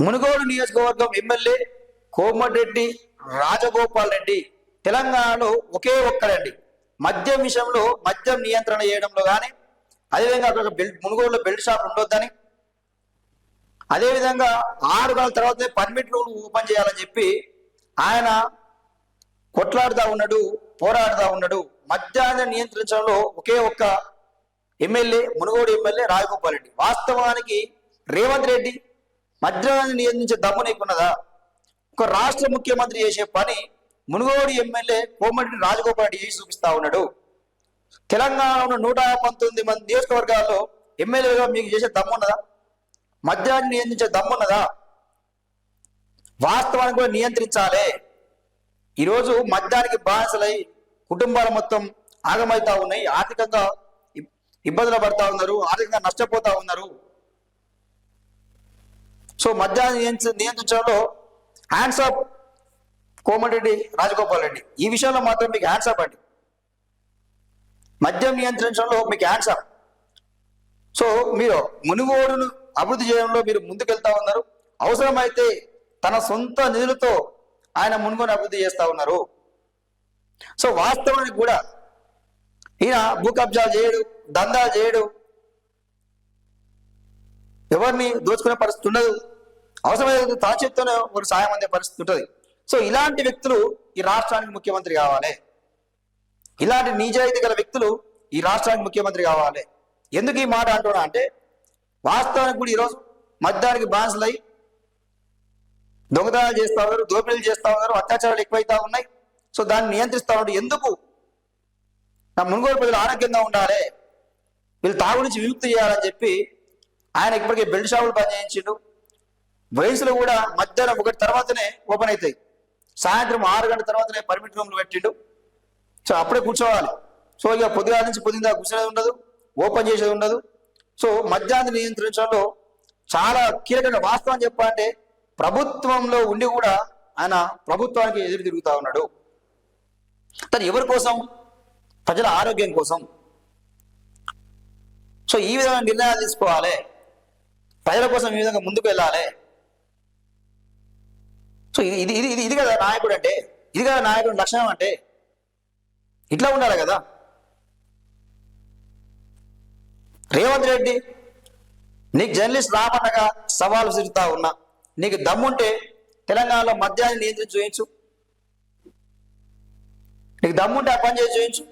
మునుగోడు నియోజకవర్గం ఎమ్మెల్యే కోమటిరెడ్డి రాజగోపాల్ రెడ్డి తెలంగాణలో ఒకే ఒక్కడండి మద్యం విషయంలో మద్యం నియంత్రణ చేయడంలో కానీ, అదేవిధంగా అక్కడ మునుగోడులో బెల్ట్ షాప్ ఉండొద్దని, అదేవిధంగా 6 గంటల తర్వాతనే పర్మిట్ రూమ్ ఓపెన్ చేయాలని చెప్పి ఆయన కొట్లాడుతూ ఉన్నాడు, పోరాడుతూ ఉన్నాడు. మద్యాన్ని నియంత్రించడంలో ఒకే ఒక్క ఎమ్మెల్యే మునుగోడు ఎమ్మెల్యే రాజగోపాల్ రెడ్డి. వాస్తవానికి రేవంత్ రెడ్డి మద్యాన్ని నియంత్రించే దమ్ము నీకున్నదా? ఒక రాష్ట్ర ముఖ్యమంత్రి చేసే పని మునుగోడు ఎమ్మెల్యే కోమటిరెడ్డి రాజగోపాల్ రెడ్డి చేసి చూపిస్తా ఉన్నాడు. తెలంగాణలో 119 మంది నియోజకవర్గాల్లో ఎమ్మెల్యేగా మీకు చేసే దమ్మున్నదా? మద్యాన్ని నియంత్రించే దమ్మున్నదా? వాస్తవానికి కూడా నియంత్రించాలి. ఈరోజు మద్యానికి బానిసలై కుటుంబాలు మొత్తం ఆగమవుతా ఉన్నాయి, ఆర్థికంగా ఇబ్బందులు పడతా ఉన్నారు, ఆర్థికంగా నష్టపోతా ఉన్నారు. సో మద్యాన్ని నియంత్రించడంలో హ్యాండ్స్ ఆఫ్ కోమటిరెడ్డి రాజగోపాల్ రెడ్డి. ఈ విషయంలో మాత్రం మీకు హ్యాండ్స్ ఆఫ్ అండి. మద్యం నియంత్రించడంలో మీకు హ్యాండ్స్ ఆఫ్. సో మీరు మునుగోడును అభివృద్ధి చేయడంలో మీరు ముందుకెళ్తా ఉన్నారు. అవసరమైతే తన సొంత నిధులతో ఆయన మునుగోడు అభివృద్ధి చేస్తా ఉన్నారు. సో వాస్తవానికి కూడా ఈయన భూ కబ్జా చేయడు, దందా చేయడు, ఎవరిని దోచుకునే పరిస్థితి ఉండదు. అవసరమైతే తన చేత్తోనే ఒక సాయం అందే పరిస్థితి ఉంటుంది. సో ఇలాంటి వ్యక్తులు ఈ రాష్ట్రానికి ముఖ్యమంత్రి కావాలి. ఇలాంటి నిజాయితీ గల వ్యక్తులు ఈ రాష్ట్రానికి ముఖ్యమంత్రి కావాలి. ఎందుకు ఈ మాట అంటున్నా అంటే, వాస్తవానికి కూడా ఈరోజు మద్యానికి బానిసలై దొంగతనాలు చేస్తా ఉన్నారు, దోపిడీలు చేస్తా ఉన్నారు, అత్యాచారాలు ఎక్కువైతా ఉన్నాయి. సో దాన్ని నియంత్రిస్తా ఉన్నారు. ఎందుకు? నా మునుగోడు ప్రజలు ఆరోగ్యంగా ఉండాలి, వీళ్ళు తాగు నుంచి విముక్తి చేయాలని చెప్పి ఆయన ఇప్పటికే బెల్ట్ షాపులు బంద్ చేయించిండు. వయసులో కూడా మధ్యాహ్నం 1 తర్వాతనే ఓపెన్ అవుతాయి, సాయంత్రం 6 గంటల తర్వాతనే పర్మిట్ రూమ్లు పెట్టిండు. సో అప్పుడే కూర్చోవాలి. సో ఇక పొద్దుగా నుంచి పొద్దుగా కూర్చునేది ఉండదు, ఓపెన్ చేసేది ఉండదు. సో మద్యాన్ని నియంత్రించడంలో చాలా కీలకంగా వాస్తవం చెప్పాలంటే ప్రభుత్వంలో ఉండి కూడా ఆయన ప్రభుత్వానికి ఎదురు తిరుగుతా ఉన్నాడు. తను ఎవరి కోసం? ప్రజల ఆరోగ్యం కోసం. సో ఈ విధంగా నిర్ణయాలు తీసుకోవాలి, ప్రజల కోసం ఈ విధంగా ముందుకు వెళ్ళాలి. సో ఇది ఇది ఇది కదా నాయకుడు అంటే, ఇది కదా నాయకుడు లక్షణం అంటే, ఇట్లా ఉండాలి కదా. రేవంత్ రెడ్డి, నీకు జర్నలిస్ట్ రామన్నగా సవాలు విసురుతా ఉన్నా, నీకు దమ్ముంటే తెలంగాణలో మద్యాన్ని నియంత్రించి చూయించు, నీకు దమ్ముంటే ఆ పని చేసి చూయించు.